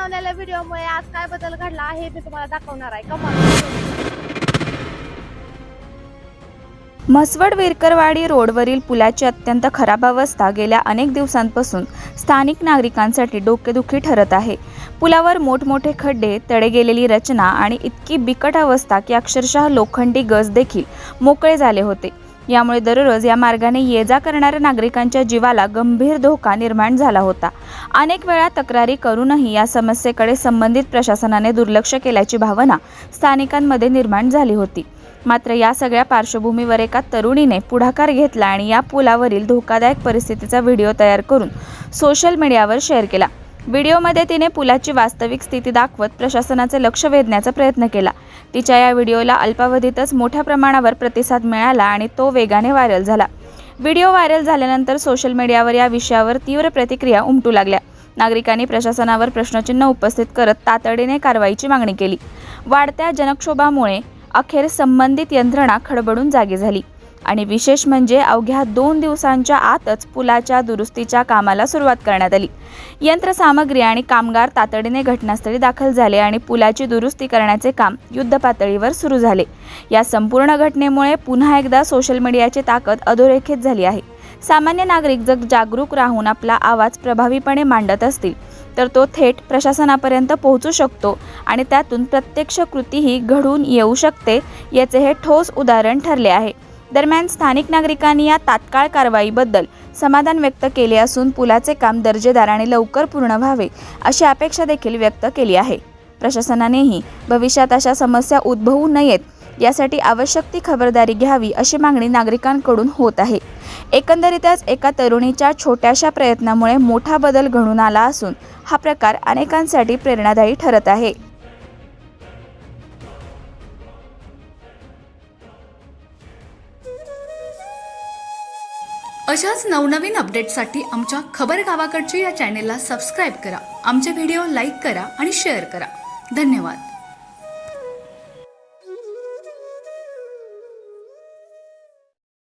बनवलेल्या व्हिडिओमुळे आज काय बदल घडला आहे मी तुम्हाला दाखवणार आहे. कमाल. म्हसवड विरकरवाडी रोडवरील पुलाची अत्यंत खराब अवस्था गेल्या अनेक दिवसांपासून स्थानिक नागरिकांसाठी डोकेदुखी ठरत आहे. पुलावर मोठमोठे खड्डे, तडे गेलेली रचना आणि इतकी बिकट अवस्था की अक्षरशः लोखंडी गज देखील मोकळे झाले होते. यामुळे दररोज या मार्गाने ये-जा करणाऱ्या नागरिकांच्या जीवाला गंभीर धोका निर्माण झाला होता. अनेक वेळा तक्रारी करूनही या समस्येकडे संबंधित प्रशासनाने दुर्लक्ष केल्याची भावना स्थानिकांमध्ये निर्माण झाली होती. मात्र या सगळ्या पार्श्वभूमीवर एका तरुणीने पुढाकार घेतला आणि या पुलावरील धोकादायक परिस्थितीचा व्हिडिओ तयार करून सोशल मीडियावर शेअर केला. व्हिडिओमध्ये तिने पुलाची वास्तविक स्थिती दाखवत प्रशासनाचे लक्ष वेधण्याचा प्रयत्न केला. तिच्या या व्हिडिओला अल्पावधीतच मोठ्या प्रमाणावर प्रतिसाद मिळाला आणि तो वेगाने व्हायरल झाला. व्हिडिओ व्हायरल झाल्यानंतर सोशल मीडियावर या विषयावर तीव्र प्रतिक्रिया उमटू लागल्या. नागरिकांनी प्रशासनावर प्रश्नचिन्ह उपस्थित करत तातडीने कारवाईची मागणी केली. वाढत्या जनक्षोभामुळे अखेर संबंधित यंत्रणा खडबडून जागी झाली आणि विशेष म्हणजे अवघ्या 2 दिवसांच्या आतच पुलाच्या दुरुस्तीच्या कामाला सुरुवात करण्यात आली. यंत्रसामग्री आणि कामगार तातडीने घटनास्थळी दाखल झाले आणि पुलाची दुरुस्ती करण्याचे काम युद्धपातळीवर सुरू झाले. या संपूर्ण घटनेमुळे पुन्हा एकदा सोशल मीडियाची ताकद अधोरेखित झाली आहे. सामान्य नागरिक जर जागरूक राहून आपला आवाज प्रभावीपणे मांडत असतील तर तो थेट प्रशासनापर्यंत पोहोचू शकतो आणि त्यातून प्रत्यक्ष कृतीही घडून येऊ शकते, याचे हे ठोस उदाहरण ठरले आहे. दरम्यान स्थानिक नागरिकांनी या तात्काळ कारवाईबद्दल समाधान व्यक्त केले असून पुलाचे काम दर्जेदार आणि लवकर पूर्ण व्हावे अशी अपेक्षा देखील व्यक्त केली आहे. प्रशासनानेही भविष्यात अशा समस्या उद्भवू नयेत यासाठी आवश्यक ती खबरदारी घ्यावी अशी मागणी नागरिकांकडून होत आहे. एकंदरीतच एका तरुणीच्या छोट्याशा प्रयत्नामुळे मोठा बदल घडून आला असून हा प्रकार अनेकांसाठी प्रेरणादायी ठरत आहे. अशाच नवनवीन अपडेट्ससाठी आमच्या खबर गावाकडच्या या चॅनेलला सबस्क्राईब करा. आमचे व्हिडिओ लाईक करा आणि शेअर करा. धन्यवाद.